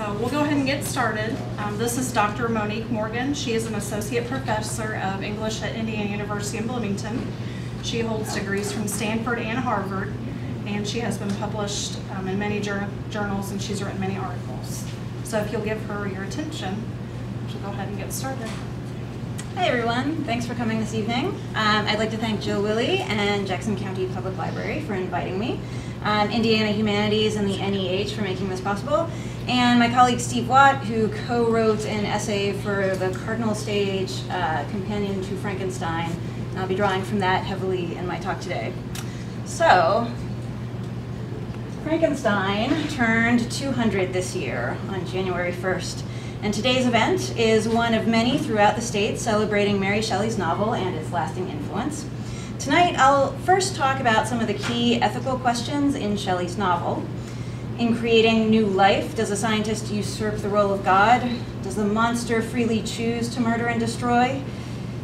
So we'll go ahead and get started. This is Dr. Monique Morgan. She is an associate professor of English at Indiana University in Bloomington. She holds degrees from Stanford and Harvard, and she has been published in many journals, and she's written many articles. So if you'll give her your attention, she'll go ahead and get started. Hi everyone, thanks for coming this evening. I'd like to thank Jill Willey and Jackson County Public Library for inviting me, Indiana Humanities and the NEH for making this possible, and my colleague Steve Watt, who co-wrote an essay for the Cardinal Stage Companion to Frankenstein. And I'll be drawing from that heavily in my talk today. So, Frankenstein turned 200 this year on January 1st. And today's event is one of many throughout the state celebrating Mary Shelley's novel and its lasting influence. Tonight, I'll first talk about some of the key ethical questions in Shelley's novel. In creating new life, does a scientist usurp the role of God? Does the monster freely choose to murder and destroy?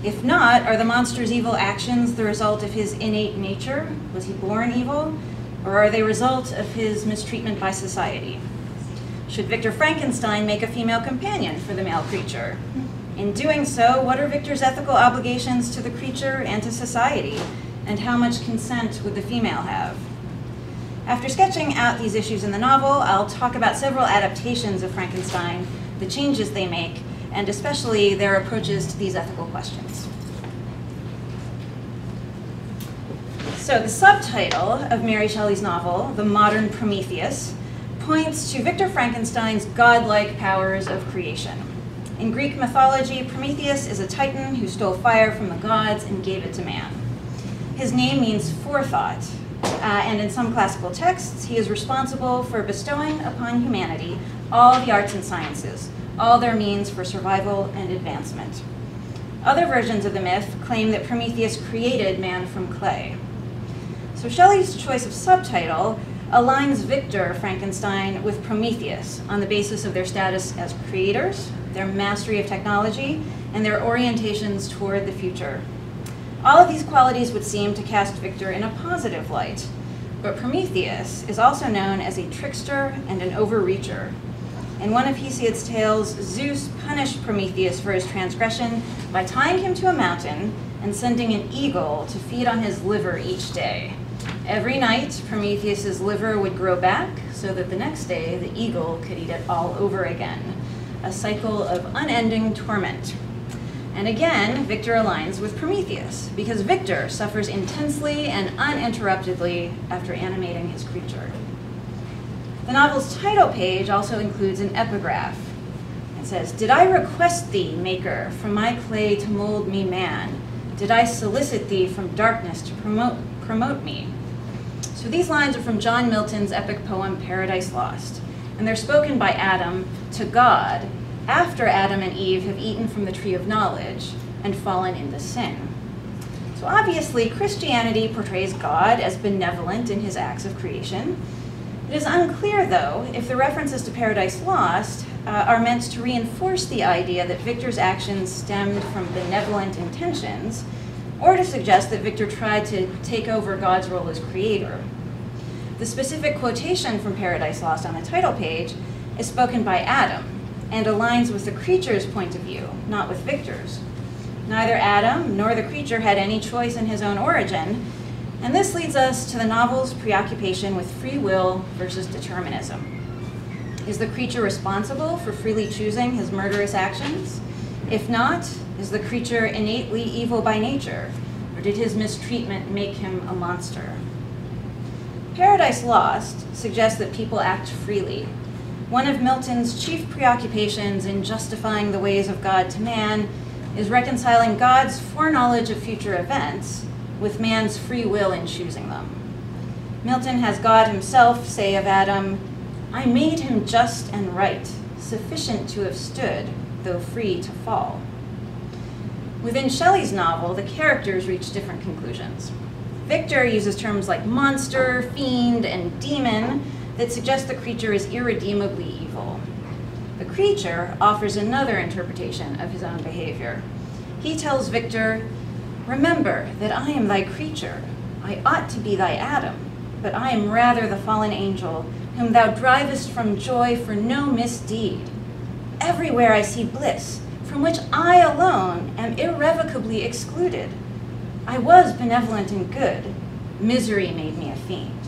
If not, are the monster's evil actions the result of his innate nature? Was he born evil? Or are they a result of his mistreatment by society? Should Victor Frankenstein make a female companion for the male creature? In doing so, what are Victor's ethical obligations to the creature and to society? And how much consent would the female have? After sketching out these issues in the novel, I'll talk about several adaptations of Frankenstein, the changes they make, and especially their approaches to these ethical questions. So the subtitle of Mary Shelley's novel, The Modern Prometheus, points to Victor Frankenstein's godlike powers of creation. In Greek mythology, Prometheus is a titan who stole fire from the gods and gave it to man. His name means forethought, and in some classical texts, he is responsible for bestowing upon humanity all the arts and sciences, all their means for survival and advancement. Other versions of the myth claim that Prometheus created man from clay. So Shelley's choice of subtitle aligns Victor Frankenstein with Prometheus on the basis of their status as creators, their mastery of technology, and their orientations toward the future. All of these qualities would seem to cast Victor in a positive light, but Prometheus is also known as a trickster and an overreacher. In one of Hesiod's tales, Zeus punished Prometheus for his transgression by tying him to a mountain and sending an eagle to feed on his liver each day. Every night, Prometheus's liver would grow back so that the next day the eagle could eat it all over again, a cycle of unending torment. And again, Victor aligns with Prometheus because Victor suffers intensely and uninterruptedly after animating his creature. The novel's title page also includes an epigraph. It says, "Did I request thee, Maker, from my clay to mold me man? Did I solicit thee from darkness to promote me?" So these lines are from John Milton's epic poem Paradise Lost, and they're spoken by Adam to God after Adam and Eve have eaten from the tree of knowledge and fallen into sin. So obviously Christianity portrays God as benevolent in his acts of creation. It is unclear, though, if the references to Paradise Lost are meant to reinforce the idea that Victor's actions stemmed from benevolent intentions, or to suggest that Victor tried to take over God's role as creator. The specific quotation from Paradise Lost on the title page is spoken by Adam and aligns with the creature's point of view, not with Victor's. Neither Adam nor the creature had any choice in his own origin, and this leads us to the novel's preoccupation with free will versus determinism. Is the creature responsible for freely choosing his murderous actions? If not, is the creature innately evil by nature, or did his mistreatment make him a monster? Paradise Lost suggests that people act freely. One of Milton's chief preoccupations in justifying the ways of God to man is reconciling God's foreknowledge of future events with man's free will in choosing them. Milton has God himself say of Adam, "I made him just and right, sufficient to have stood, though free to fall." Within Shelley's novel, the characters reach different conclusions. Victor uses terms like monster, fiend, and demon that suggest the creature is irredeemably evil. The creature offers another interpretation of his own behavior. He tells Victor, "Remember that I am thy creature. I ought to be thy Adam, but I am rather the fallen angel whom thou drivest from joy for no misdeed. Everywhere I see bliss, from which I alone am irrevocably excluded. I was benevolent and good, misery made me a fiend.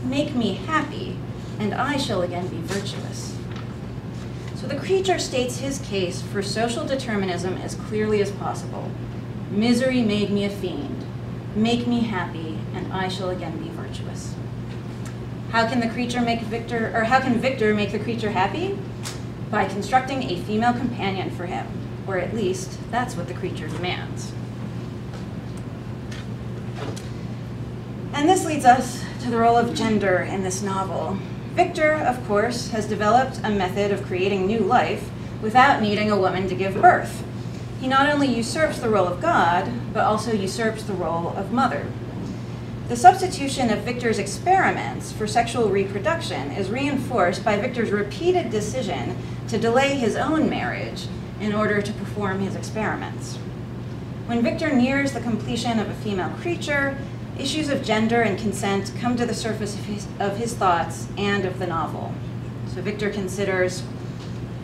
Make me happy, and I shall again be virtuous. So the creature states his case for social determinism as clearly as possible. Misery made me a fiend. Make me happy, and I shall again be virtuous. How can Victor make the creature happy? By constructing a female companion for him, or at least that's what the creature demands. And this leads us to the role of gender in this novel. Victor, of course, has developed a method of creating new life without needing a woman to give birth. He not only usurps the role of God, but also usurps the role of mother. The substitution of Victor's experiments for sexual reproduction is reinforced by Victor's repeated decision to delay his own marriage in order to perform his experiments. When Victor nears the completion of a female creature, issues of gender and consent come to the surface of his thoughts and of the novel. So Victor considers,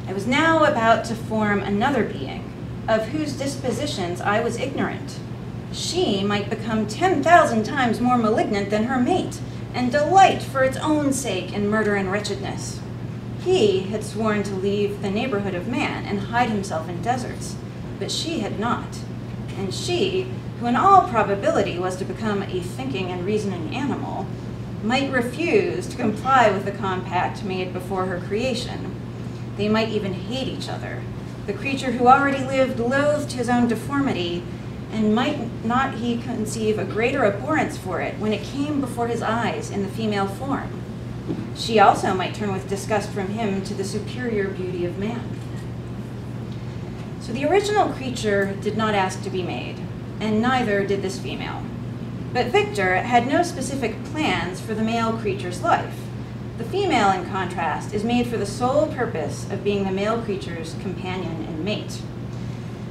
I was now about to form another being, of whose dispositions I was ignorant. She might become 10,000 times more malignant than her mate, and delight for its own sake in murder and wretchedness. He had sworn to leave the neighborhood of man and hide himself in deserts, but she had not. And she, who in all probability was to become a thinking and reasoning animal, might refuse to comply with the compact made before her creation. They might even hate each other. The creature who already lived loathed his own deformity, and might not he conceive a greater abhorrence for it when it came before his eyes in the female form. She also might turn with disgust from him to the superior beauty of man. So the original creature did not ask to be made, and neither did this female. But Victor had no specific plans for the male creature's life. The female, in contrast, is made for the sole purpose of being the male creature's companion and mate.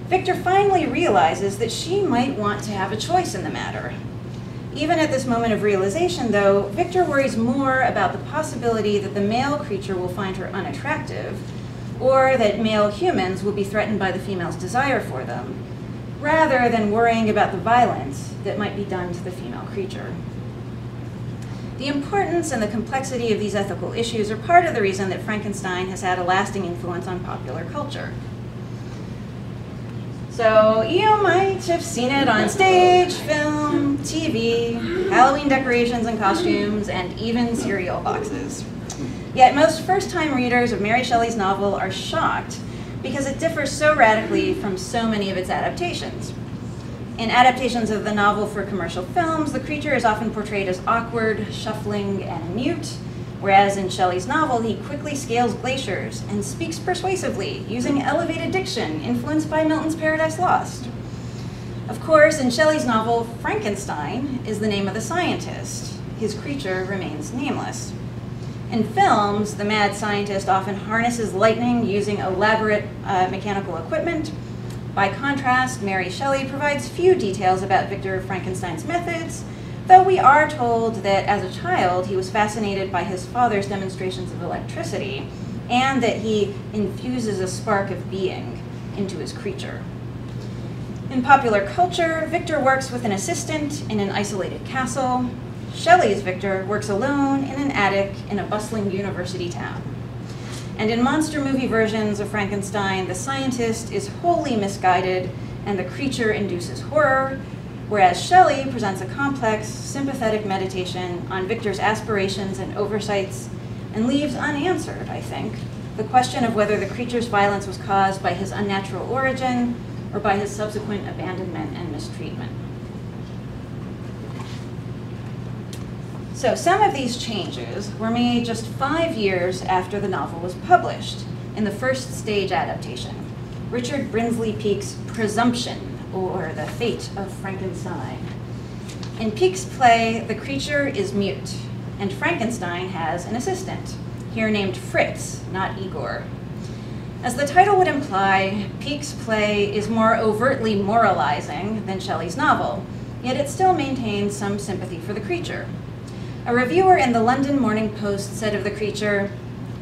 Victor finally realizes that she might want to have a choice in the matter. Even at this moment of realization, though, Victor worries more about the possibility that the male creature will find her unattractive, or that male humans will be threatened by the female's desire for them, rather than worrying about the violence that might be done to the female creature. The importance and the complexity of these ethical issues are part of the reason that Frankenstein has had a lasting influence on popular culture. So you might have seen it on stage, film, TV, Halloween decorations and costumes, and even cereal boxes. Yet most first-time readers of Mary Shelley's novel are shocked because it differs so radically from so many of its adaptations. In adaptations of the novel for commercial films, the creature is often portrayed as awkward, shuffling, and mute, whereas in Shelley's novel, he quickly scales glaciers and speaks persuasively, using elevated diction influenced by Milton's Paradise Lost. Of course, in Shelley's novel, Frankenstein is the name of the scientist. His creature remains nameless. In films, the mad scientist often harnesses lightning using elaborate mechanical equipment. By contrast, Mary Shelley provides few details about Victor Frankenstein's methods, though we are told that as a child he was fascinated by his father's demonstrations of electricity, and that he infuses a spark of being into his creature. In popular culture, Victor works with an assistant in an isolated castle. Shelley's Victor works alone in an attic in a bustling university town. And in monster movie versions of Frankenstein, the scientist is wholly misguided and the creature induces horror, whereas Shelley presents a complex, sympathetic meditation on Victor's aspirations and oversights and leaves unanswered, I think, the question of whether the creature's violence was caused by his unnatural origin or by his subsequent abandonment and mistreatment. So some of these changes were made just 5 years after the novel was published in the first stage adaptation, Richard Brinsley Peake's Presumption, or The Fate of Frankenstein. In Peake's play, the creature is mute, and Frankenstein has an assistant, here named Fritz, not Igor. As the title would imply, Peake's play is more overtly moralizing than Shelley's novel, yet it still maintains some sympathy for the creature. A reviewer in the London Morning Post said of the creature,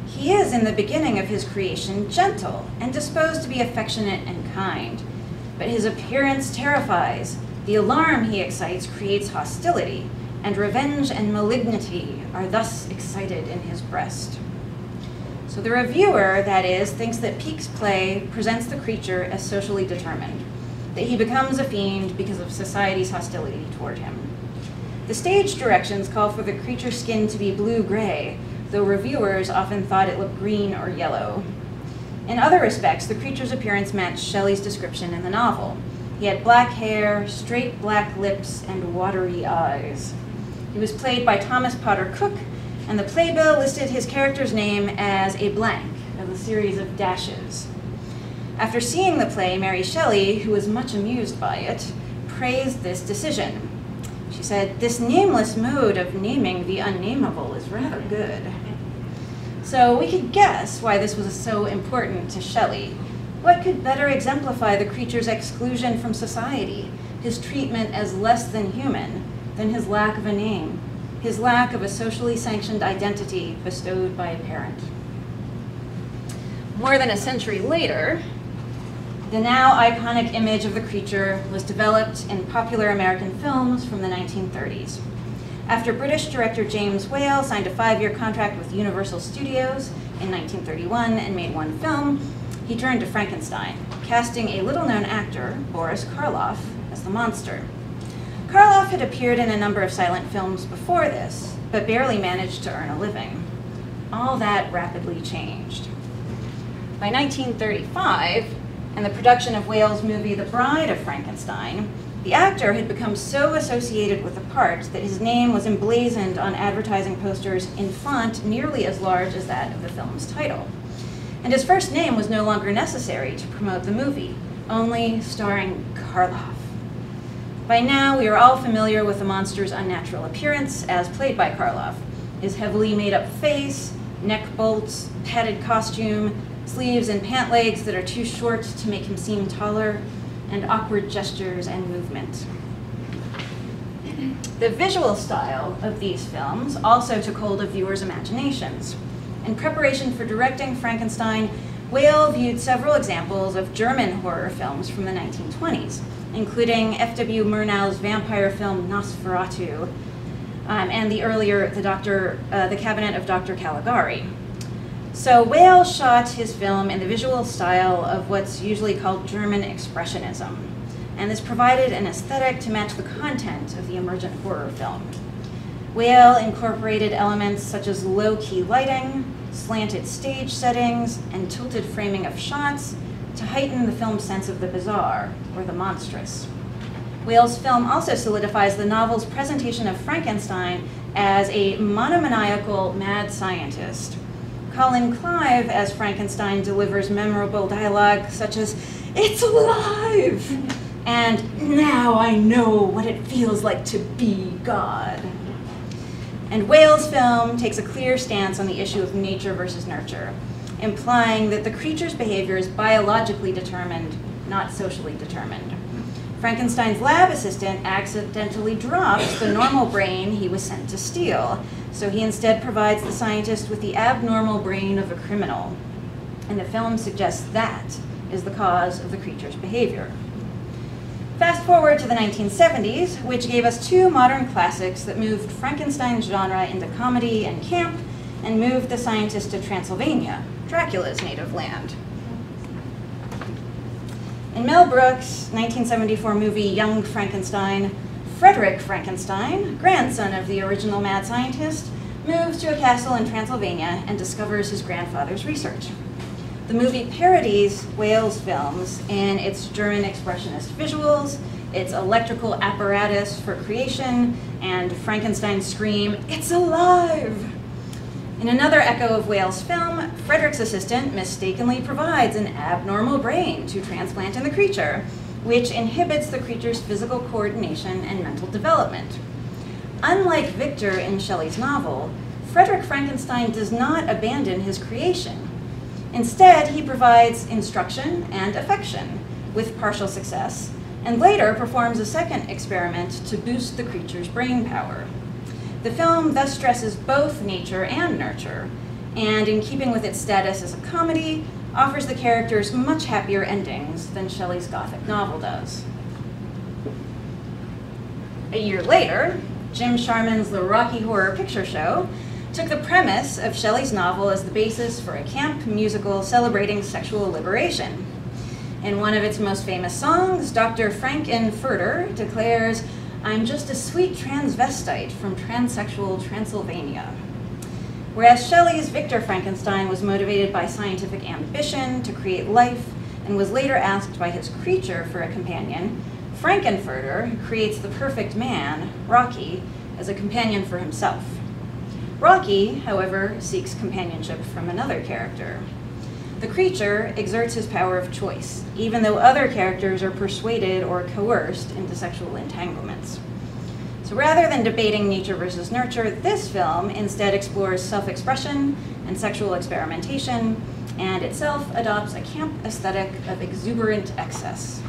"He is, in the beginning of his creation, gentle and disposed to be affectionate and kind. But his appearance terrifies. The alarm he excites creates hostility, and revenge and malignity are thus excited in his breast." So the reviewer, that is, thinks that Peake's play presents the creature as socially determined, that he becomes a fiend because of society's hostility toward him. The stage directions call for the creature's skin to be blue-gray, though reviewers often thought it looked green or yellow. In other respects, the creature's appearance matched Shelley's description in the novel. He had black hair, straight black lips, and watery eyes. He was played by Thomas Potter Cook, and the playbill listed his character's name as a blank, of a series of dashes. After seeing the play, Mary Shelley, who was much amused by it, praised this decision. She said, "This nameless mode of naming the unnameable is rather good." So we could guess why this was so important to Shelley. What could better exemplify the creature's exclusion from society, his treatment as less than human, than his lack of a name, his lack of a socially sanctioned identity bestowed by a parent? More than a century later, the now iconic image of the creature was developed in popular American films from the 1930s. After British director James Whale signed a 5-year contract with Universal Studios in 1931 and made one film, he turned to Frankenstein, casting a little-known actor, Boris Karloff, as the monster. Karloff had appeared in a number of silent films before this, but barely managed to earn a living. All that rapidly changed. By 1935, and the production of Whale's movie The Bride of Frankenstein, the actor had become so associated with the part that his name was emblazoned on advertising posters in font nearly as large as that of the film's title. And his first name was no longer necessary to promote the movie, only starring Karloff. By now, we are all familiar with the monster's unnatural appearance as played by Karloff. His heavily made-up face, neck bolts, padded costume, sleeves and pant legs that are too short to make him seem taller, and awkward gestures and movement. The visual style of these films also took hold of viewers' imaginations. In preparation for directing Frankenstein, Whale viewed several examples of German horror films from the 1920s, including F.W. Murnau's vampire film Nosferatu, and the earlier The Cabinet of Dr. Caligari. So Whale shot his film in the visual style of what's usually called German expressionism, and this provided an aesthetic to match the content of the emergent horror film. Whale incorporated elements such as low-key lighting, slanted stage settings, and tilted framing of shots to heighten the film's sense of the bizarre, or the monstrous. Whale's film also solidifies the novel's presentation of Frankenstein as a monomaniacal mad scientist. Colin Clive as Frankenstein delivers memorable dialogue such as, "It's alive!" and "Now I know what it feels like to be God." And Whale's film takes a clear stance on the issue of nature versus nurture, implying that the creature's behavior is biologically determined, not socially determined. Frankenstein's lab assistant accidentally drops the normal brain he was sent to steal, so he instead provides the scientist with the abnormal brain of a criminal. And the film suggests that is the cause of the creature's behavior. Fast forward to the 1970s, which gave us two modern classics that moved Frankenstein's genre into comedy and camp, and moved the scientist to Transylvania, Dracula's native land. In Mel Brooks' 1974 movie Young Frankenstein, Frederick Frankenstein, grandson of the original mad scientist, moves to a castle in Transylvania and discovers his grandfather's research. The movie parodies Whale's films in its German expressionist visuals, its electrical apparatus for creation, and Frankenstein's scream, "It's alive!" In another echo of Whale's film, Frederick's assistant mistakenly provides an abnormal brain to transplant in the creature, which inhibits the creature's physical coordination and mental development. Unlike Victor in Shelley's novel, Frederick Frankenstein does not abandon his creation. Instead, he provides instruction and affection, with partial success, and later performs a second experiment to boost the creature's brain power. The film thus stresses both nature and nurture, and in keeping with its status as a comedy, offers the characters much happier endings than Shelley's Gothic novel does. A year later, Jim Sharman's The Rocky Horror Picture Show took the premise of Shelley's novel as the basis for a camp musical celebrating sexual liberation. In one of its most famous songs, Dr. Franken declares, "I'm just a sweet transvestite from transsexual Transylvania." Whereas Shelley's Victor Frankenstein was motivated by scientific ambition to create life and was later asked by his creature for a companion, Frankenfurter creates the perfect man, Rocky, as a companion for himself. Rocky, however, seeks companionship from another character. The creature exerts his power of choice, even though other characters are persuaded or coerced into sexual entanglements. So rather than debating nature versus nurture, this film instead explores self-expression and sexual experimentation, and itself adopts a camp aesthetic of exuberant excess.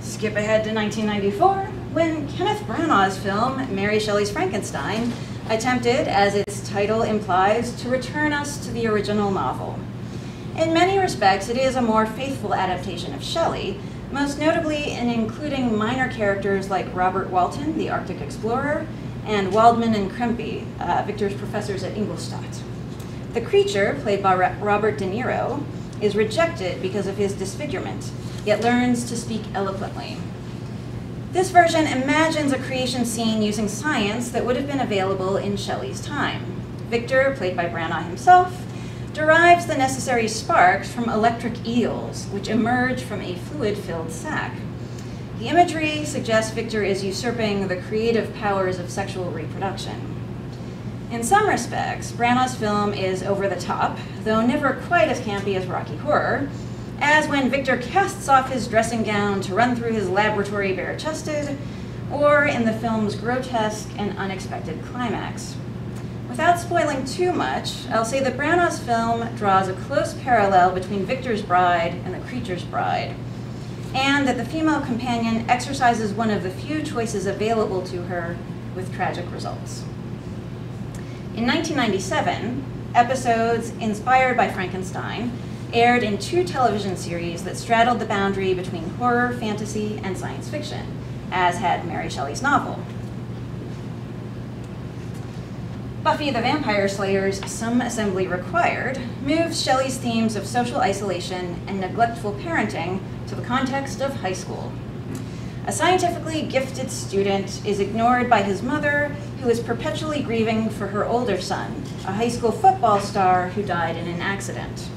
Skip ahead to 1994, when Kenneth Branagh's film, Mary Shelley's Frankenstein, attempted, as its title implies, to return us to the original novel. In many respects, it is a more faithful adaptation of Shelley, most notably in including minor characters like Robert Walton, the Arctic explorer, and Waldman and Krempe, Victor's professors at Ingolstadt. The creature, played by Robert De Niro, is rejected because of his disfigurement, yet learns to speak eloquently. This version imagines a creation scene using science that would have been available in Shelley's time. Victor, played by Branagh himself, derives the necessary sparks from electric eels, which emerge from a fluid-filled sac. The imagery suggests Victor is usurping the creative powers of sexual reproduction. In some respects, Branagh's film is over the top, though never quite as campy as Rocky Horror, as when Victor casts off his dressing gown to run through his laboratory bare-chested, or in the film's grotesque and unexpected climax. Without spoiling too much, I'll say that Branagh's film draws a close parallel between Victor's bride and the creature's bride, and that the female companion exercises one of the few choices available to her with tragic results. In 1997, episodes inspired by Frankenstein aired in 2 television series that straddled the boundary between horror, fantasy, and science fiction, as had Mary Shelley's novel. Buffy the Vampire Slayer's Some Assembly Required moves Shelley's themes of social isolation and neglectful parenting to the context of high school. A scientifically gifted student is ignored by his mother, who is perpetually grieving for her older son, a high school football star who died in an accident.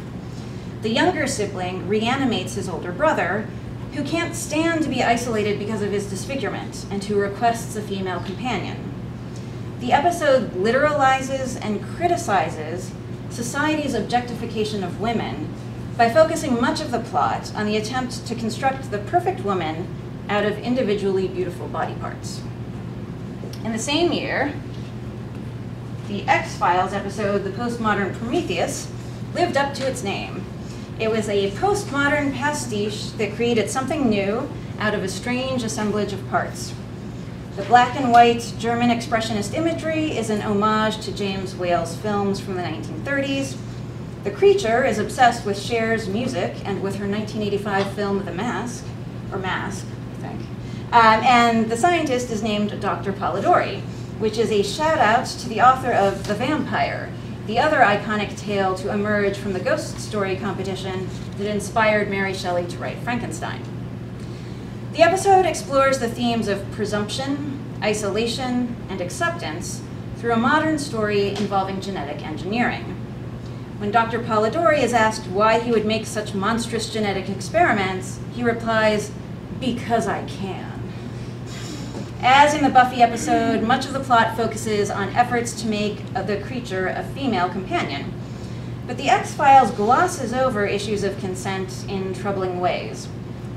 The younger sibling reanimates his older brother, who can't stand to be isolated because of his disfigurement, and who requests a female companion. The episode literalizes and criticizes society's objectification of women by focusing much of the plot on the attempt to construct the perfect woman out of individually beautiful body parts. In the same year, the XFiles episode, The Postmodern Prometheus, lived up to its name. It was a postmodern pastiche that created something new out of a strange assemblage of parts. The black and white German expressionist imagery is an homage to James Whale's films from the 1930s. The creature is obsessed with Cher's music and with her 1985 film The Mask, or Mask, I think. And the scientist is named Dr. Polidori, which is a shout out to the author of The Vampire, the other iconic tale to emerge from the ghost story competition that inspired Mary Shelley to write Frankenstein. The episode explores the themes of presumption, isolation, and acceptance through a modern story involving genetic engineering. When Dr. Polidori is asked why he would make such monstrous genetic experiments, he replies, "Because I can." As in the Buffy episode, much of the plot focuses on efforts to make the creature a female companion. But the X-Files glosses over issues of consent in troubling ways.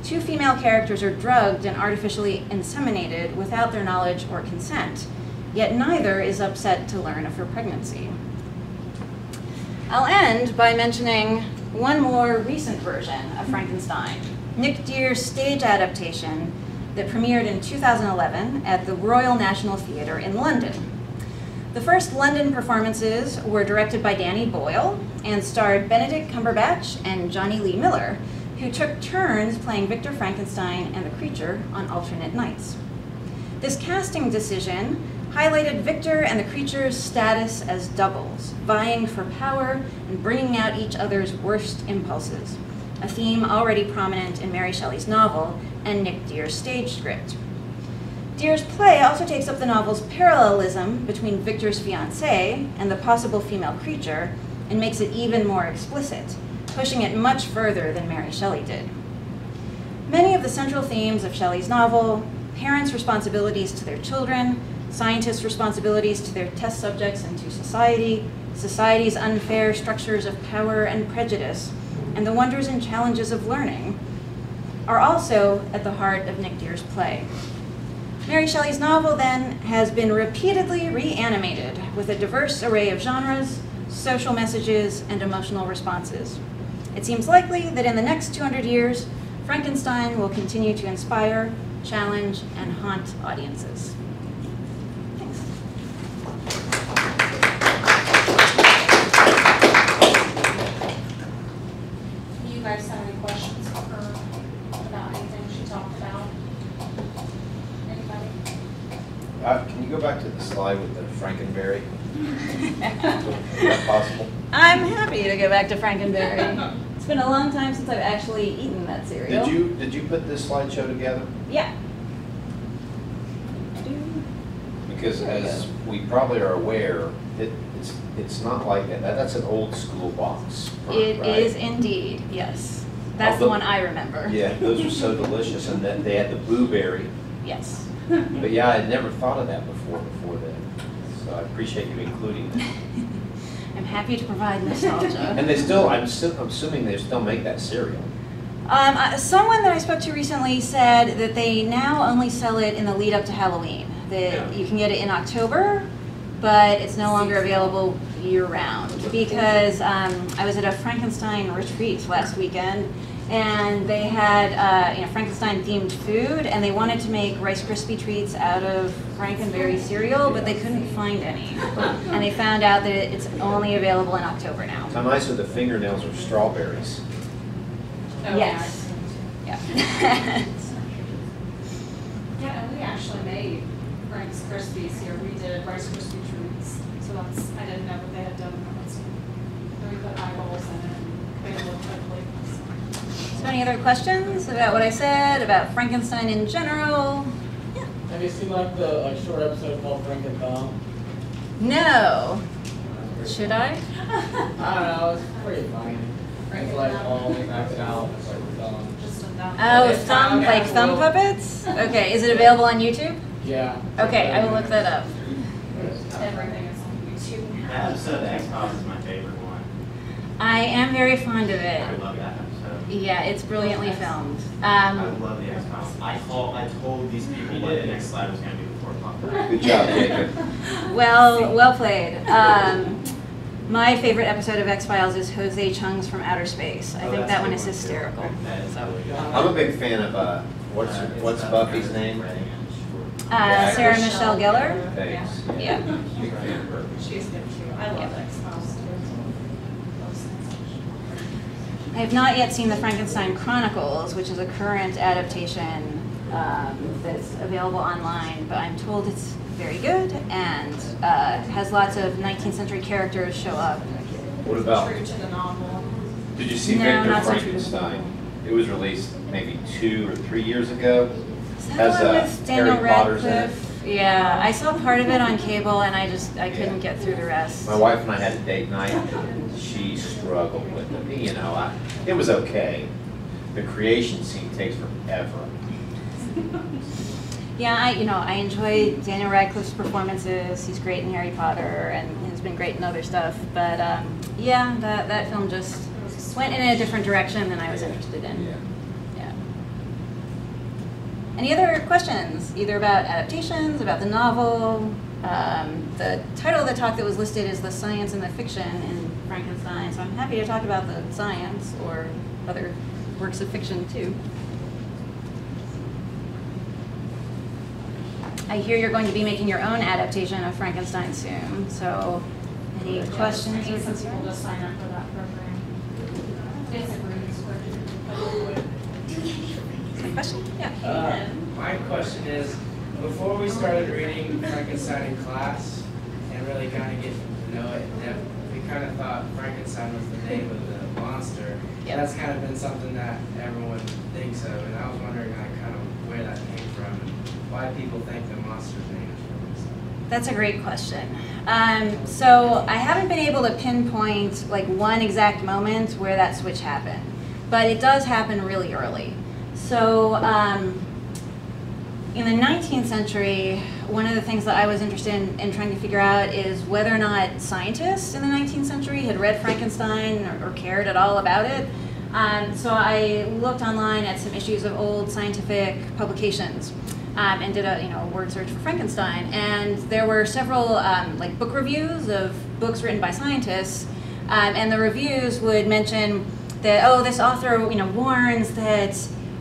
2 female characters are drugged and artificially inseminated without their knowledge or consent, yet neither is upset to learn of her pregnancy. I'll end by mentioning one more recent version of Frankenstein, Nick Dear's stage adaptation that premiered in 2011 at the Royal National Theatre in London. The first London performances were directed by Danny Boyle and starred Benedict Cumberbatch and Johnny Lee Miller, who took turns playing Victor Frankenstein and the creature on alternate nights. This casting decision highlighted Victor and the creature's status as doubles, vying for power and bringing out each other's worst impulses, a theme already prominent in Mary Shelley's novel and Nick Dear's stage script. Dear's play also takes up the novel's parallelism between Victor's fiancée and the possible female creature and makes it even more explicit, pushing it much further than Mary Shelley did. Many of the central themes of Shelley's novel, parents' responsibilities to their children, scientists' responsibilities to their test subjects and to society, society's unfair structures of power and prejudice, and the wonders and challenges of learning, are also at the heart of Nick Dear's play. Mary Shelley's novel, then, has been repeatedly reanimated with a diverse array of genres, social messages, and emotional responses. It seems likely that in the next 200 years, Frankenstein will continue to inspire, challenge, and haunt audiences. Thanks. Do you guys have any questions for her about anything she talked about? Anybody? Can you go back to the slide with the Frankenberry? Is that possible? I'm happy to go back to Frankenberry. It's been a long time since I've actually eaten that cereal. Did you put this slideshow together? Yeah. Because as we probably are aware, it's not like that. That's an old school box. It right? is indeed, yes. That's the one I remember. Yeah, those are so delicious, and then they had the blueberry. Yes. But yeah, I had never thought of that before that. So I appreciate you including that. I'm happy to provide nostalgia. And they still, I'm assuming they still make that cereal. Someone that I spoke to recently said that they now only sell it in the lead up to Halloween. That you can get it in October, but it's no longer available year round. Because I was at a Frankenstein retreat last weekend, and they had Frankenstein themed food, and they wanted to make Rice Krispie treats out of Frankenberry cereal, but they couldn't find any. And they found out that it's only available in October now. How nice are the fingernails of strawberries? Oh, Yes. Yeah. Yeah, and we actually made Rice Krispies here. We did Rice Krispie treats. So I didn't know what they had done with it. So we put eyeballs in it and made it look ugly. So any other questions about what I said, about Frankenstein in general? Yeah. Have you seen like the short episode called Franken Thumb? No. Should I? I don't know, it's pretty funny. It's like all maxed out, it's like thumb. Just a dumb. Oh, thumb, like thumb puppets? Okay, is it available on YouTube? Yeah. Okay, I will look that up. Everything is on YouTube. That episode of XFiles is my favorite one. I am very fond of I it. love that episode. Yeah, it's brilliantly filmed. I love the XFiles. I told these people what the next slide was going to be before it popped up. Good job, Jacob. Well played. My favorite episode of X-Files is Jose Chung's From Outer Space. I think that one is hysterical. I'm a big fan of what's Buffy's name? Sarah Michelle Gellar. Thanks. Yeah. Big fan of her. She's good too. I love X-Files too. I have not yet seen the Frankenstein Chronicles, which is a current adaptation that's available online, but I'm told it's very good and has lots of 19th century characters show up. What about? True to the novel. Did you see No, Victor not so true. Frankenstein? It was released maybe 2 or 3 years ago. Is that Has the one with Daniel Harry Potter's in it. Radcliffe? Yeah, I saw part of it on cable and I couldn't get through the rest. My wife and I had a date night, and she struggled with it. You know, it was okay. The creation scene takes forever. Yeah, I enjoy Daniel Radcliffe's performances. He's great in Harry Potter and has been great in other stuff. But yeah, that film just went in a different direction than I was interested in. Yeah. Yeah. Any other questions, either about adaptations, about the novel? The title of the talk that was listed is The Science and the Fiction in Frankenstein, so I'm happy to talk about the science or other works of fiction too. I hear you're going to be making your own adaptation of Frankenstein soon, so any questions or Some people concerns? just sign up for that program. It's a group discussion. Question? Yeah. My question is, before we started reading Frankenstein in class and really kind of getting to know it, we kind of thought Frankenstein was the name of the monster. Yep. That's kind of been something that everyone thinks of, and I was wondering kind of where that came from and why people think the monster's name is Frankenstein. That's a great question. So I haven't been able to pinpoint like one exact moment where that switch happened, but it does happen really early. So in the 19th century, one of the things that I was interested in trying to figure out is whether or not scientists in the 19th century had read Frankenstein or cared at all about it. So I looked online at some issues of old scientific publications and did a word search for Frankenstein. And there were several like book reviews of books written by scientists, and the reviews would mention that, oh, this author warns that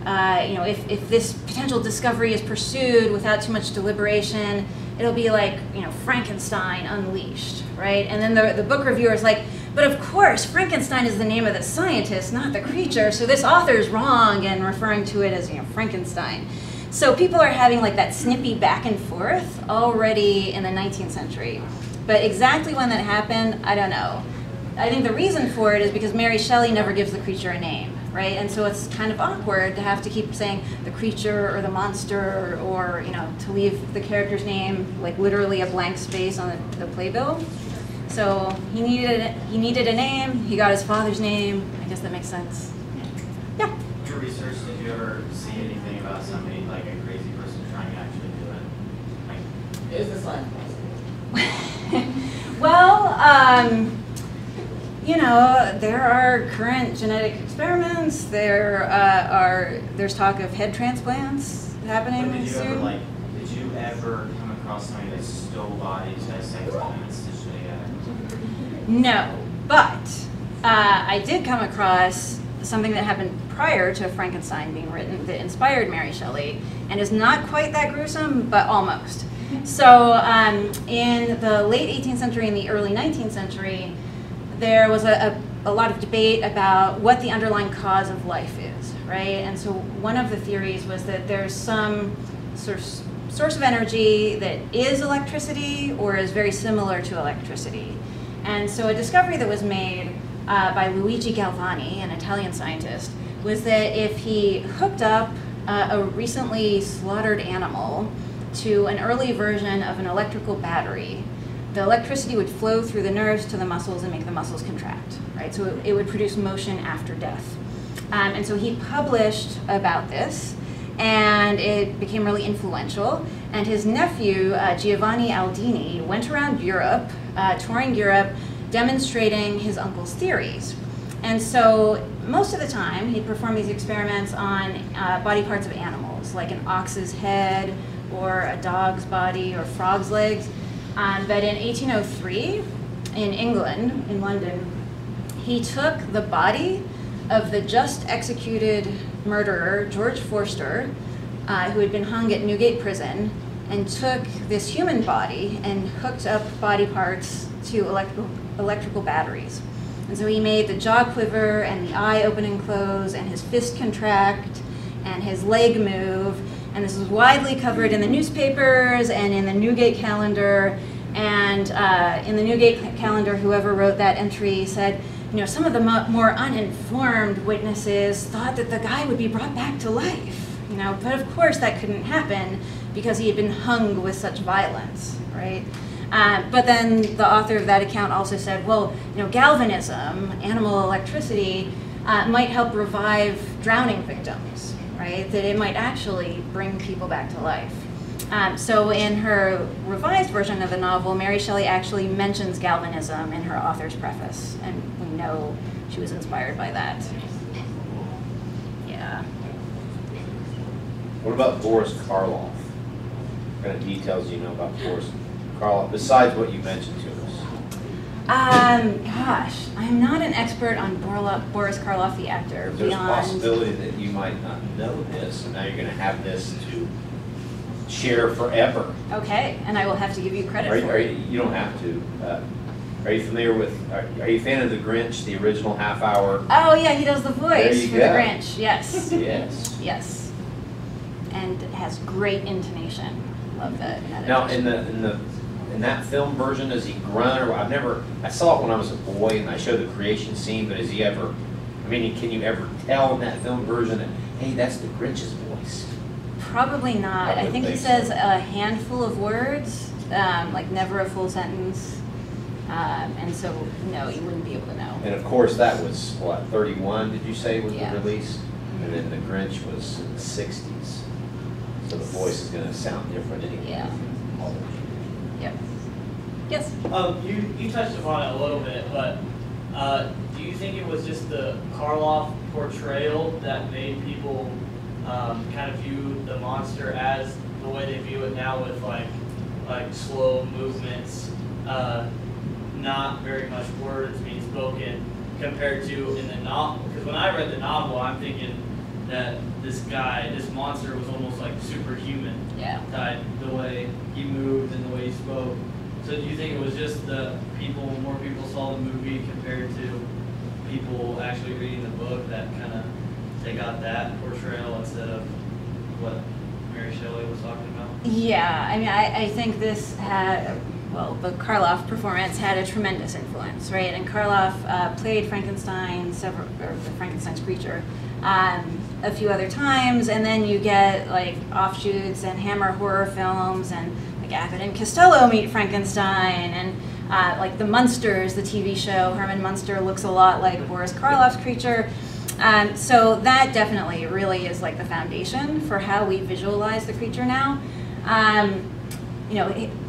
if this potential discovery is pursued without too much deliberation, it'll be like, Frankenstein unleashed, right? And then the book reviewer is like, but of course, Frankenstein is the name of the scientist, not the creature, so this author is wrong and referring to it as, Frankenstein. So people are having like that snippy back and forth already in the 19th century. But exactly when that happened, I don't know. I think the reason for it is because Mary Shelley never gives the creature a name, right? And so it's kind of awkward to have to keep saying the creature or the monster or to leave the character's name like literally a blank space on the playbill. So he needed a name. He got his father's name. I guess that makes sense. Yeah. In your research, did you ever see anything about somebody like a crazy person trying to actually do it? Is this like Well, there are current genetic experiments. There's talk of head transplants happening But soon. did you ever come across somebody that stole bodies, dissected them, and stitched them together? No, but I did come across something that happened prior to Frankenstein being written that inspired Mary Shelley, and is not quite that gruesome, but almost. So in the late 18th century and the early 19th century, there was a lot of debate about what the underlying cause of life is, right? And so one of the theories was that there's some source of energy that is electricity or is very similar to electricity. And so a discovery that was made by Luigi Galvani, an Italian scientist, was that if he hooked up a recently slaughtered animal to an early version of an electrical battery, the electricity would flow through the nerves to the muscles and make the muscles contract, right? So it would produce motion after death. And so he published about this, and it became really influential. And his nephew, Giovanni Aldini, went around Europe, touring Europe, demonstrating his uncle's theories. And so most of the time, he'd perform these experiments on body parts of animals, like an ox's head, or a dog's body, or frog's legs. But in 1803, in England, in London, he took the body of the just executed murderer, George Forster, who had been hung at Newgate Prison, and took this human body and hooked up body parts to electrical batteries. And so he made the jaw quiver and the eye open and close and his fist contract and his leg move. And this was widely covered in the newspapers and in the Newgate calendar. And in the Newgate calendar, whoever wrote that entry said, some of the more uninformed witnesses thought that the guy would be brought back to life. But of course that couldn't happen because he had been hung with such violence, right? But then the author of that account also said, well, galvanism, animal electricity, might help revive drowning victims, right? That it might actually bring people back to life. So in her revised version of the novel, Mary Shelley actually mentions galvanism in her author's preface, and we know she was inspired by that. Yeah. What about Boris Karloff? What kind of details do you know about Boris Karloff, besides what you mentioned to us? Gosh, I'm not an expert on Boris Karloff, the actor. There's a beyond... possibility that you might not know this, and now you're going to have this to share forever. Okay, and I will have to give you credit for it. You don't have to. Are you familiar with, are you a fan of the Grinch, the original half-hour? Oh yeah, he does the There voice you for go. the Grinch, yes. Yes. Yes. And it has great intonation. Love that. Now, in that film version, does he grunt or I saw it when I was a boy and I showed the creation scene, but has he ever, can you ever tell in that film version that, hey, that's the Grinch's voice? Probably not. I think he says a handful of words, like never a full sentence. And so, no, you wouldn't be able to know. And of course, that was, what, 31, did you say, was Yeah. the release? And then the Grinch was in the 60s. So the voice is going to sound different anyway. Yeah. All those years. Yep. Yes? You touched upon it a little bit, but do you think it was just the Karloff portrayal that made people kind of view the monster as the way they view it now, with like slow movements, not very much words being spoken, compared to in the novel? Because when I read the novel, I'm thinking that this monster was almost like superhuman. Yeah. The way he moved and the way he spoke. So do you think it was just more people saw the movie compared to people actually reading the book that kind of, they got that portrayal instead of what Mary Shelley was talking about? Yeah, I think this had, the Karloff performance had a tremendous influence, right? And Karloff played Frankenstein, Frankenstein's creature, a few other times, and then you get like offshoots and Hammer horror films, and like Abbott and Costello meet Frankenstein, and like the Munsters, the TV show, Herman Munster looks a lot like Boris Karloff's creature. So that definitely really is like the foundation for how we visualize the creature now.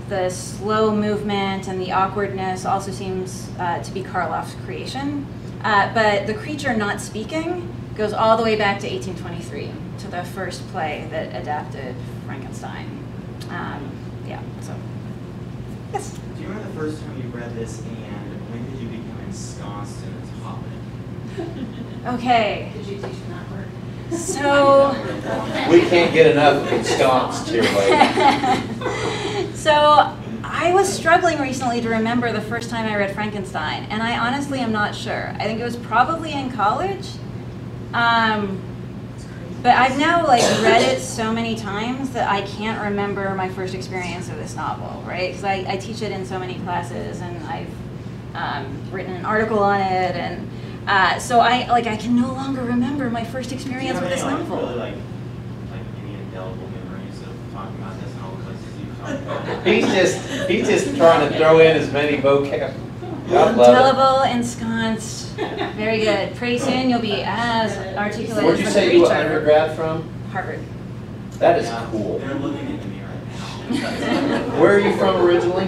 The slow movement and the awkwardness also seems to be Karloff's creation. But the creature not speaking goes all the way back to 1823, to the first play that adapted Frankenstein. So, yes? Do you remember the first time you read this, and when did you become ensconced in the topic? Okay. Did you teach them that word? So, We can't get enough of ensconced here, lady. so I was struggling recently to remember the first time I read Frankenstein, and I honestly am not sure. I think it was probably in college. But I've now read it so many times that I can't remember my first experience of this novel, right? Because I teach it in so many classes, and I've written an article on it, and so I can no longer remember my first experience with this novel. Really like any indelible memories of talking about this and all the places you've talked about? He's just trying to throw in as many vocab. I love Indelible, ensconced. Very good. Pretty soon you'll be as articulate Where'd you as the say you were creature. undergrad from? Harvard. That is cool. They're looking into me right now. Where are you from originally?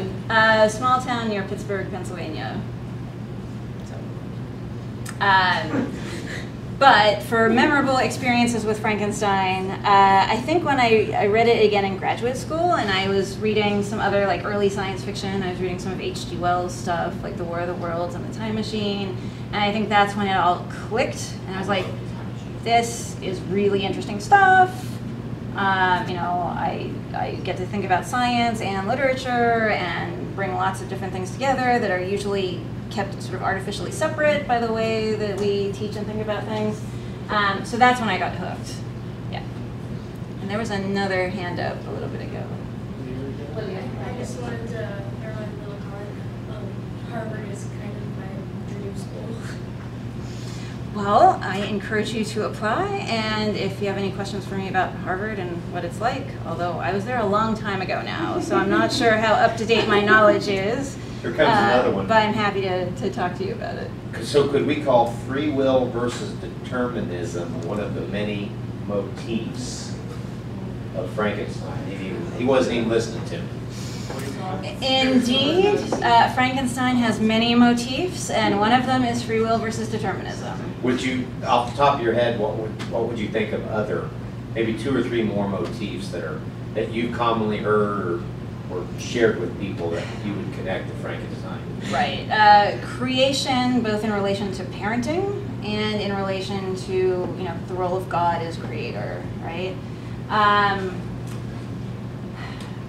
Small town near Pittsburgh, Pennsylvania. But for memorable experiences with Frankenstein, I think when I read it again in graduate school, and I was reading some other early science fiction, I was reading some of H.G. Wells stuff, like The War of the Worlds and The Time Machine, and I think that's when it all clicked, and I was like, this is really interesting stuff. I get to think about science and literature and bring lots of different things together that are usually kept sort of artificially separate by the way that we teach and think about things. So that's when I got hooked. Yeah. And there was another hand up a little bit ago. I just wanted to throw in a little comment. Harvard is kind of my dream school. Well, I encourage you to apply, and if you have any questions for me about Harvard and what it's like, although I was there a long time ago now, so I'm not sure how up-to-date my knowledge is. Here comes another one. But I'm happy to talk to you about it. So could we call free will versus determinism one of the many motifs of Frankenstein? He wasn't even listening to me. Indeed, Frankenstein has many motifs, and one of them is free will versus determinism. Would you, off the top of your head, what would you think of other, maybe 2 or 3 more motifs that you've commonly heard or shared with people that you would connect to Frankenstein? Right. Creation, both in relation to parenting and in relation to the role of God as creator, right?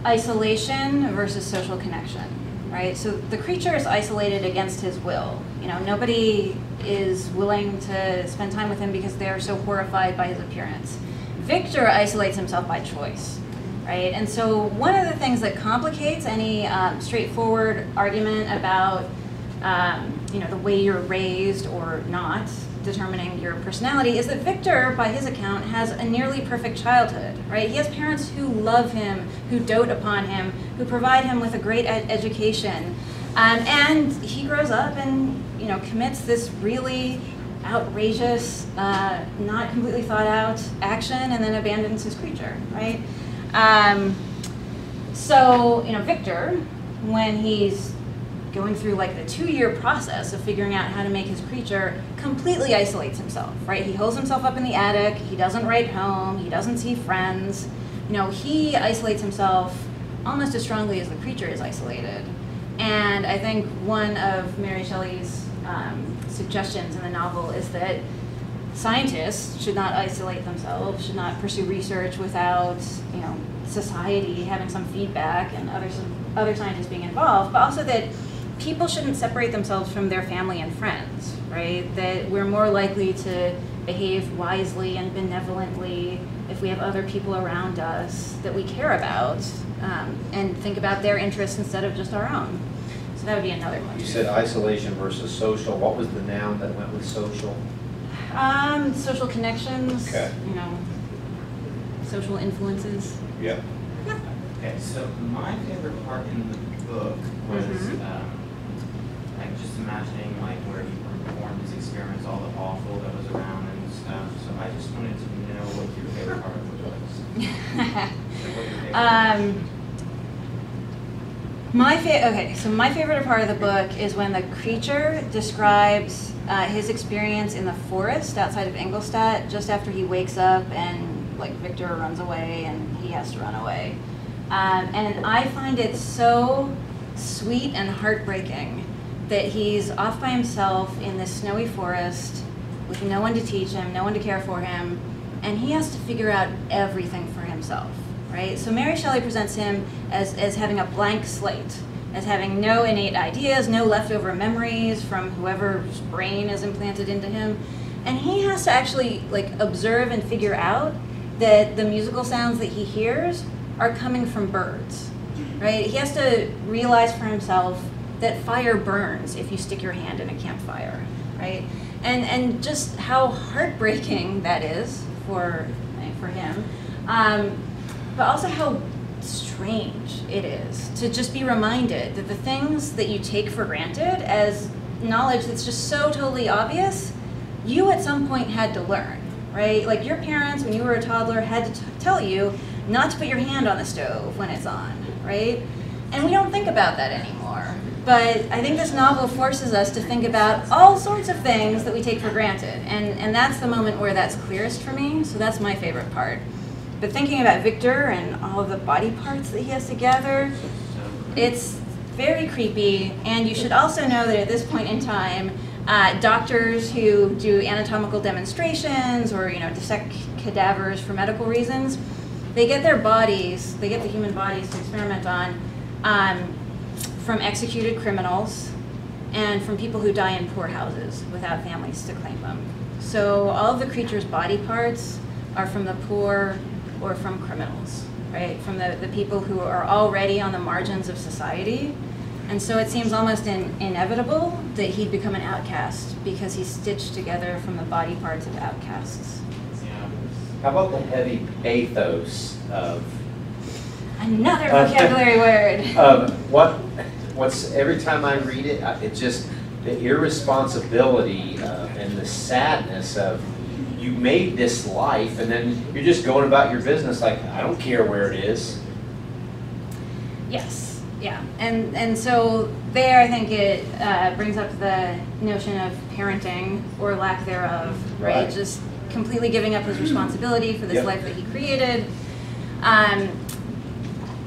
isolation versus social connection, right? So the creature is isolated against his will. You know, nobody is willing to spend time with him because they're so horrified by his appearance. Victor isolates himself by choice, right? And so one of the things that complicates any straightforward argument about you know, the way you're raised or not determining your personality is that Victor, by his account, has a nearly perfect childhood, right? He has parents who love him, who dote upon him, who provide him with a great education. And he grows up and, you know, commits this really outrageous, not completely thought out action and then abandons his creature, right? So, you know, Victor, when he's going through like the 2-year process of figuring out how to make his creature, completely isolates himself, right? He holds himself up in the attic, he doesn't write home, he doesn't see friends. You know, he isolates himself almost as strongly as the creature is isolated. And I think one of Mary Shelley's suggestions in the novel is that scientists should not isolate themselves, should not pursue research without, you know, society having some feedback and other scientists being involved, but also that people shouldn't separate themselves from their family and friends, right? That we're more likely to behave wisely and benevolently if we have other people around us that we care about and think about their interests instead of just our own. So that would be another one. You said isolation versus social. What was the noun that went with social? Social connections, okay. You know, social influences. Yeah. Okay, so my favorite part in the book was like just imagining like where he performed his experiments, all the offal that was around and stuff. So I just wanted to know what your favorite part of the book was. So my favorite part of the book is when the creature describes his experience in the forest outside of Ingolstadt just after he wakes up and like Victor runs away and he has to run away. And I find it so sweet and heartbreaking that he's off by himself in this snowy forest with no one to teach him, no one to care for him, and he has to figure out everything for himself, right? So Mary Shelley presents him as having a blank slate, as having no innate ideas, no leftover memories from whoever's brain is implanted into him, and he has to actually like observe and figure out that the musical sounds that he hears are coming from birds, right? He has to realize for himself that fire burns if you stick your hand in a campfire, right? And just how heartbreaking that is for him, but also how strange it is to just be reminded that the things that you take for granted as knowledge that's just so totally obvious, you at some point had to learn, right? Like your parents, when you were a toddler, had to tell you not to put your hand on the stove when it's on, right? And we don't think about that anymore. But I think this novel forces us to think about all sorts of things that we take for granted. And that's the moment where that's clearest for me, so that's my favorite part. But thinking about Victor and all of the body parts that he has to gather, it's very creepy. And you should also know that at this point in time, doctors who do anatomical demonstrations or dissect cadavers for medical reasons, they get their bodies, they get the human bodies to experiment on from executed criminals and from people who die in poorhouses without families to claim them. So all of the creature's body parts are from the poor or from criminals, right? From the people who are already on the margins of society. And so it seems almost inevitable that he'd become an outcast because he's stitched together from the body parts of outcasts. How about the heavy pathos of... Another vocabulary word. What's every time I read it, it's just the irresponsibility and the sadness of you made this life and then you're just going about your business like, I don't care where it is. Yes, yeah. And so there I think it brings up the notion of parenting or lack thereof, right? Just completely giving up his responsibility for this life that he created.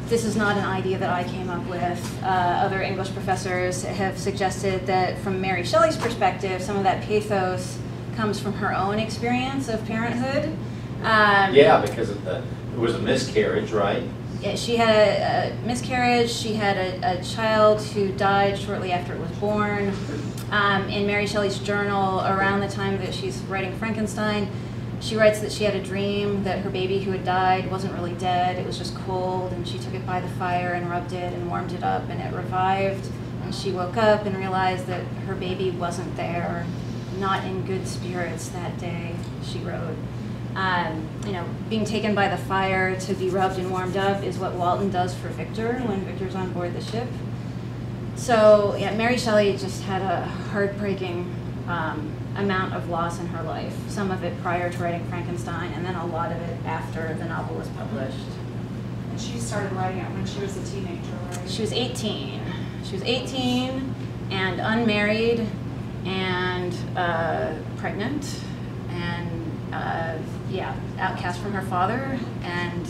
This is not an idea that I came up with. Other English professors have suggested that from Mary Shelley's perspective, some of that pathos comes from her own experience of parenthood. Yeah, because it was a miscarriage, right? She had a miscarriage. She had a child who died shortly after it was born. In Mary Shelley's journal, around the time that she's writing Frankenstein, she writes that she had a dream that her baby who had died wasn't really dead, it was just cold, and she took it by the fire and rubbed it and warmed it up, and it revived. And she woke up and realized that her baby wasn't there, not in good spirits that day, she wrote. Being taken by the fire to be rubbed and warmed up is what Walton does for Victor when Victor's on board the ship. So yeah, Mary Shelley just had a heartbreaking amount of loss in her life. Some of it prior to writing Frankenstein, and then a lot of it after the novel was published. And she started writing it when she was a teenager, right? She was 18. She was 18 and unmarried and pregnant and outcast from her father and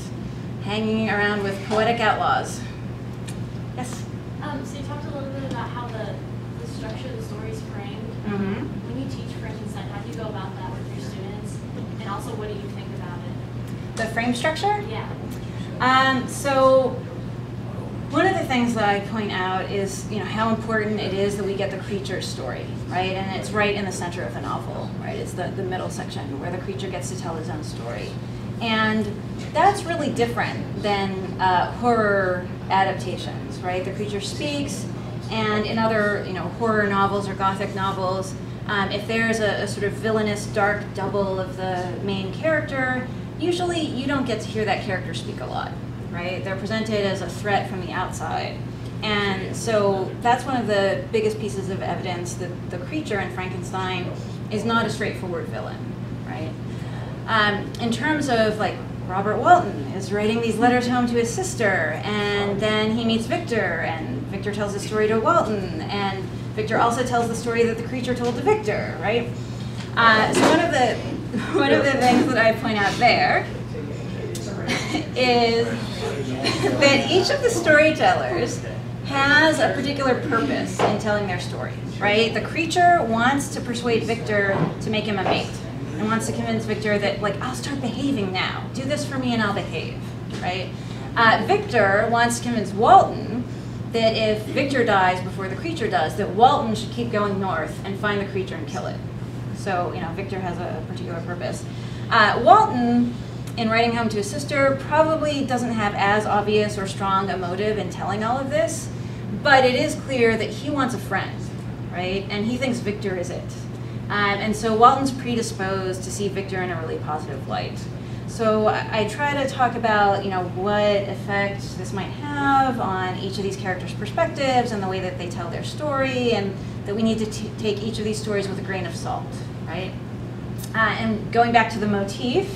hanging around with poetic outlaws. Yes? So you talked a little bit about how the structure of the story is framed. Mm-hmm. When you teach Frankenstein, how do you go about that with your students? And also, what do you think about it? The frame structure? Yeah. So one of the things that I point out is, how important it is that we get the creature's story, right? And it's right in the center of the novel, right? It's the middle section where the creature gets to tell his own story. And that's really different than horror adaptations, right? The creature speaks, and in other, horror novels or gothic novels, if there's a sort of villainous dark double of the main character, usually you don't get to hear that character speak a lot, right? They're presented as a threat from the outside. And so that's one of the biggest pieces of evidence that the creature in Frankenstein is not a straightforward villain, right? In terms of Robert Walton is writing these letters home to his sister, and then he meets Victor, and Victor tells his story to Walton, and Victor also tells the story that the creature told to Victor, right? So one of the things that I point out there is that each of the storytellers has a particular purpose in telling their story, right? The creature wants to persuade Victor to make him a mate, and wants to convince Victor that, I'll start behaving now. Do this for me and I'll behave, right? Victor wants to convince Walton that if Victor dies before the creature does, that Walton should keep going north and find the creature and kill it. So, Victor has a particular purpose. Walton, in writing home to his sister, probably doesn't have as obvious or strong a motive in telling all of this, but it is clear that he wants a friend, right? And he thinks Victor is it. And so Walton's predisposed to see Victor in a really positive light. So I try to talk about, what effect this might have on each of these characters' perspectives and the way that they tell their story, and that we need to take each of these stories with a grain of salt, right? And going back to the motif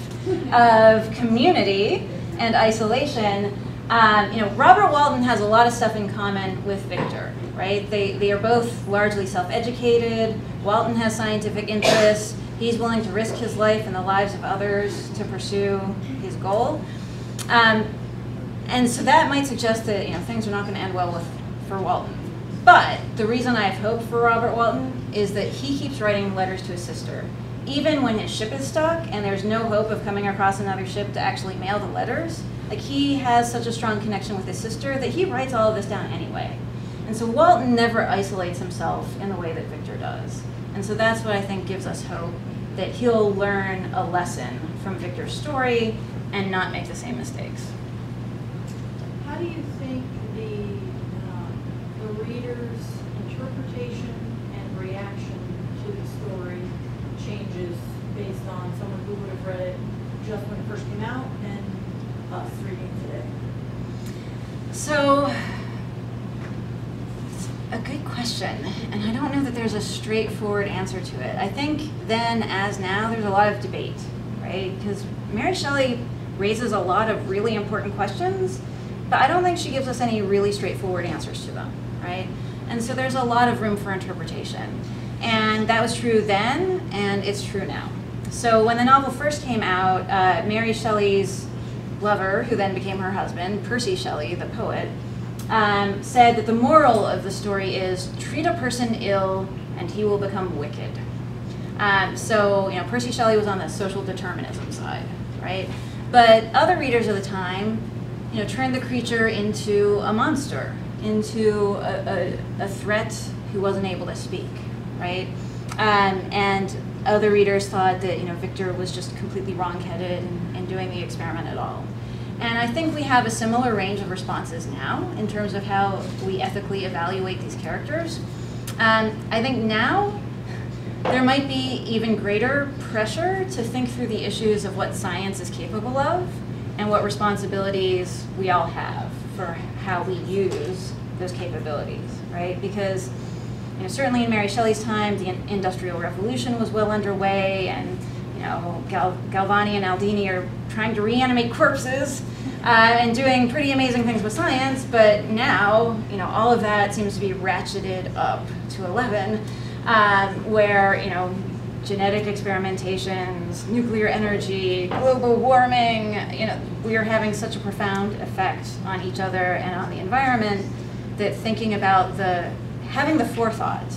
of community and isolation, Robert Walton has a lot of stuff in common with Victor, right? They are both largely self-educated. Walton has scientific interests. He's willing to risk his life and the lives of others to pursue his goal. And so that might suggest that things are not going to end well for Walton. But the reason I have hope for Robert Walton is that he keeps writing letters to his sister. Even when his ship is stuck and there's no hope of coming across another ship to actually mail the letters, he has such a strong connection with his sister that he writes all of this down anyway. And so Walton never isolates himself in the way that Victor does. And so that's what I think gives us hope, that he'll learn a lesson from Victor's story and not make the same mistakes. How do you think the reader's interpretation and reaction to the story changes based on someone who would have read it just when it first came out and us reading today? So, a good question, and I don't know that there's a straightforward answer to it. I think then, as now, there's a lot of debate, right? Because Mary Shelley raises a lot of really important questions, but I don't think she gives us any really straightforward answers to them, right? And so there's a lot of room for interpretation. And that was true then, and it's true now. So when the novel first came out, Mary Shelley's lover, who then became her husband, Percy Shelley, the poet, said that the moral of the story is treat a person ill and he will become wicked. So Percy Shelley was on the social determinism side, right? But other readers of the time turned the creature into a monster, into a threat who wasn't able to speak, right? And other readers thought that Victor was just completely wrong-headed in doing the experiment at all. And I think we have a similar range of responses now in terms of how we ethically evaluate these characters. I think now there might be even greater pressure to think through the issues of what science is capable of and what responsibilities we all have for how we use those capabilities, right? Because certainly in Mary Shelley's time, the Industrial Revolution was well underway, and Galvani and Aldini are trying to reanimate corpses and doing pretty amazing things with science. But now, all of that seems to be ratcheted up to 11, where genetic experimentations, nuclear energy, global warming, we are having such a profound effect on each other and on the environment that thinking about having the forethought,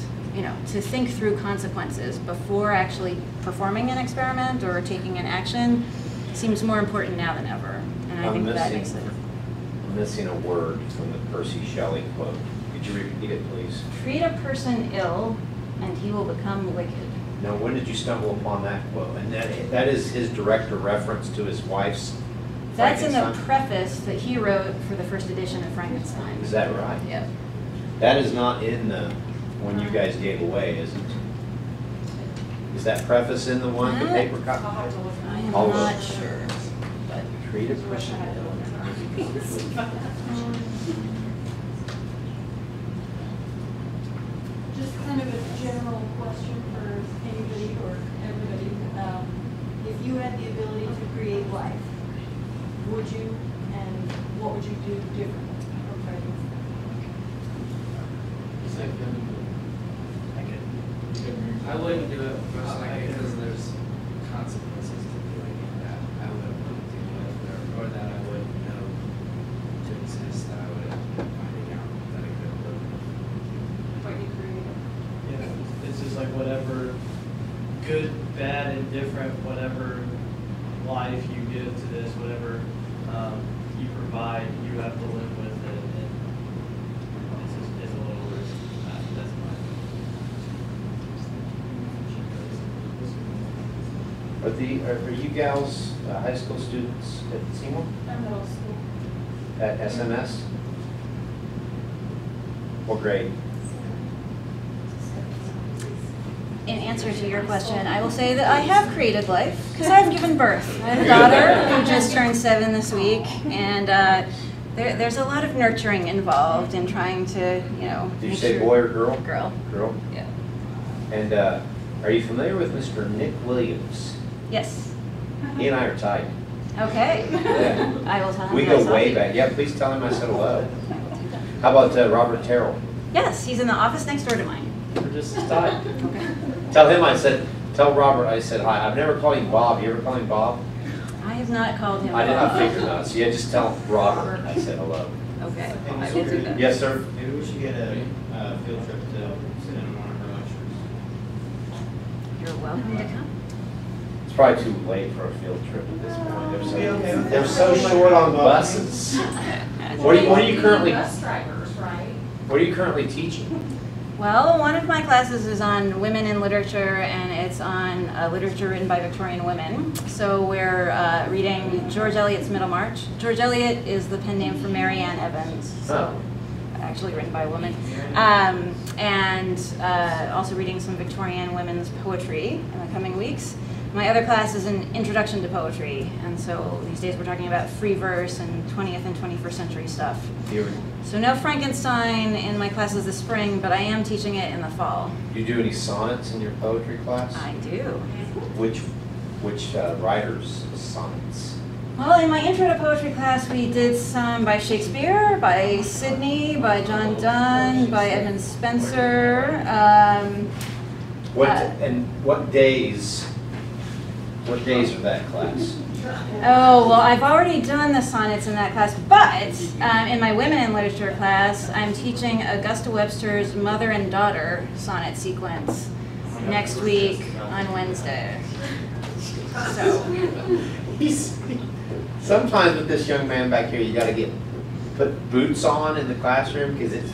to think through consequences before actually performing an experiment or taking an action seems more important now than ever. And I think that makes it. I'm missing a word from the Percy Shelley quote. Could you repeat it, please? Treat a person ill, and he will become wicked. Now, when did you stumble upon that quote? And that is his direct reference to his wife's That's in the Frankenstein? preface that he wrote for the first edition of Frankenstein. Is that right? Yeah. That is not in the one you guys gave away, is it? Is that preface in the one, the paper copy? I am All not of it. sure. But Treat a person Just kind of a general question for anybody or everybody. If you had the ability to create life, would you, and what would you do differently from Frankenstein? I wouldn't do it personally because there's consequences to doing it that I wouldn't want to deal with, or that I wouldn't know to exist, that I would end up finding out that I could live. What you created? Yeah, it's just like whatever good, bad, indifferent, whatever life you give to this, whatever you provide, you have to live with it. And it's a little risk. That's Are you gals high school students at Seymour? I'm middle school. At SMS? What grade? in answer to your question, I will say that I have created life because I've given birth. I have a daughter who just turned 7 this week, and there's a lot of nurturing involved in trying to, Did you say boy or girl? Girl. Girl? Yeah. And are you familiar with Mr. Nick Williams? Yes. He and I are tight. Okay. Yeah. I will tell him. We that I go saw way you. back. Yeah, please tell him I said hello. How about Robert Terrell? Yes, he's in the office next door to mine. We're just tight. Okay. Tell Robert I said hi. I've never called him Bob. You ever call him Bob? I have not called him. I did not Bob. figure not. So yeah, just tell Robert I said hello. Okay, I will do that. Yes, sir. Maybe we should get a field trip to sit in one of her lectures. You're welcome to come. It's probably too late for a field trip at this point. They're so short on buses. What are you currently? Bus drivers, right? What are you currently teaching? Well, one of my classes is on women in literature, and it's on literature written by Victorian women. So we're reading George Eliot's Middlemarch. George Eliot is the pen name for Mary Ann Evans, so actually written by a woman. And also reading some Victorian women's poetry in the coming weeks. My other class is an introduction to poetry, and so these days we're talking about free verse and 20th and 21st century stuff. So no Frankenstein in my classes this spring, but I am teaching it in the fall. Do you do any sonnets in your poetry class? I do. Which writers' sonnets? Well, in my intro to poetry class, we did some by Shakespeare, by Sidney, by John Donne, by Edmund Spencer. What days? What days are that class? Oh, well, I've already done the sonnets in that class, but in my women in literature class, I'm teaching Augusta Webster's mother and daughter sonnet sequence next week on Wednesday. So Sometimes with this young man back here, you got to put boots on in the classroom because it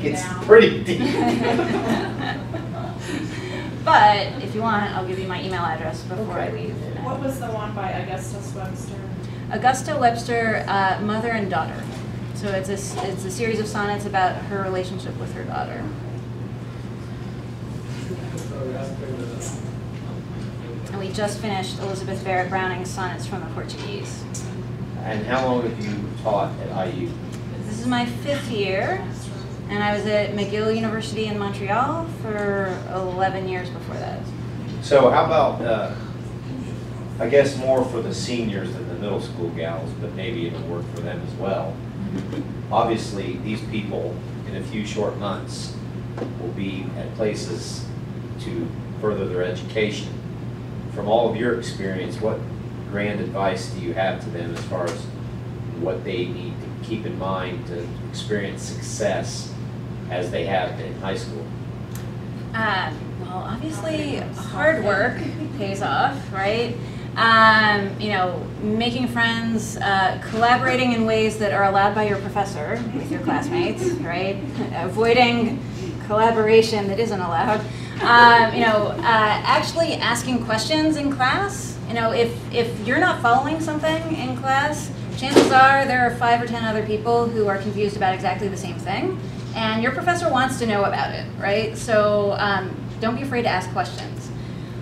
gets pretty deep. But if you want, I'll give you my email address before I leave. What was the one by Augustus Webster? Augusta Webster, Mother and Daughter. So it's a series of sonnets about her relationship with her daughter. And we just finished Elizabeth Barrett Browning's Sonnets from the Portuguese. And how long have you taught at IU? This is my 5th year, and I was at McGill University in Montreal for 11 years before that. So how about, I guess more for the seniors than the middle school gals, but maybe it'll work for them as well. Obviously, these people, in a few short months, will be at places to further their education. From all of your experience, what grand advice do you have to them as far as what they need to keep in mind to experience success as they have in high school? Well, obviously, hard work pays off, right? You know, making friends, collaborating in ways that are allowed by your professor with your classmates, right? Avoiding collaboration that isn't allowed. You know, actually asking questions in class. You know, if you're not following something in class, chances are there are 5 or 10 other people who are confused about exactly the same thing, and your professor wants to know about it, right? So don't be afraid to ask questions.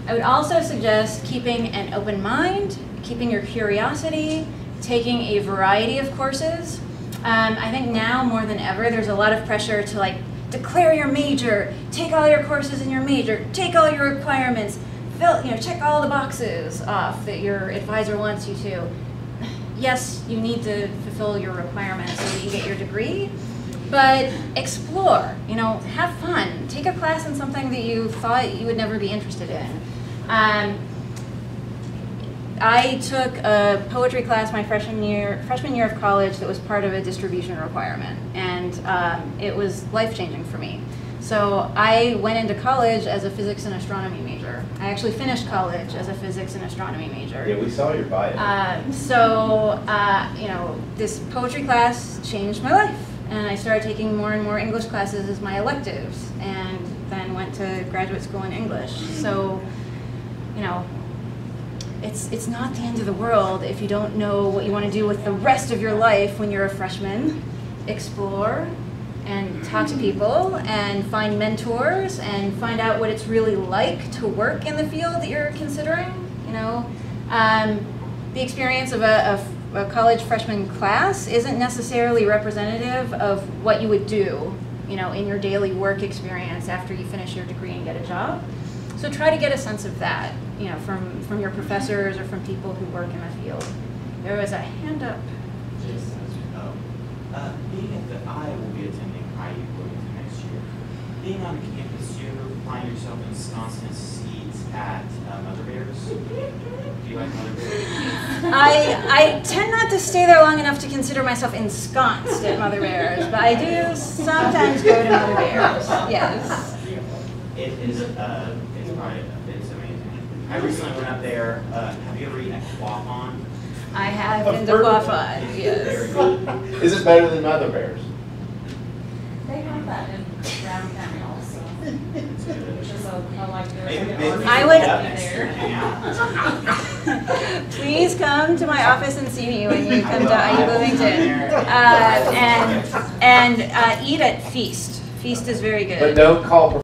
I would also suggest keeping an open mind, keeping your curiosity, taking a variety of courses. I think now more than ever, there's a lot of pressure to like declare your major, take all your courses in your major, take all your requirements, check all the boxes off that your advisor wants you to. Yes, you need to fulfill your requirements so that you get your degree, but explore, you know, have fun. Take a class in something that you thought you would never be interested in. I took a poetry class my freshman year of college that was part of a distribution requirement, and it was life-changing for me. So I went into college as a physics and astronomy major. I actually finished college as a physics and astronomy major. Yeah, we saw your bio. You know, this poetry class changed my life, and I started taking more and more English classes as my electives, and then went to graduate school in English. So, you know, it's not the end of the world if you don't know what you want to do with the rest of your life when you're a freshman. Explore and talk to people and find mentors and find out what it's really like to work in the field that you're considering. You know, the experience of a college freshman class isn't necessarily representative of what you would do, you know, in your daily work experience after you finish your degree and get a job. So try to get a sense of that, you know, from your professors or from people who work in the field. There was a hand up. Being at the I will be attending IU Bloomington next year. Being on campus, do you ever find yourself ensconced in seats at Mother Bears? Do you like Mother Bears? I tend not to stay there long enough to consider myself ensconced at Mother Bears, but I do sometimes go to Mother Bears. Yes. It is. It's amazing. I recently went up there. Have you ever eaten at Quaffon? I have been to Buffy, yes. Is it better than Mother Bears? They have that in Brown County also. Which is Please come to my office and see me when you come to IU Bloomington. And eat at Feast. Feast is very good. But don't call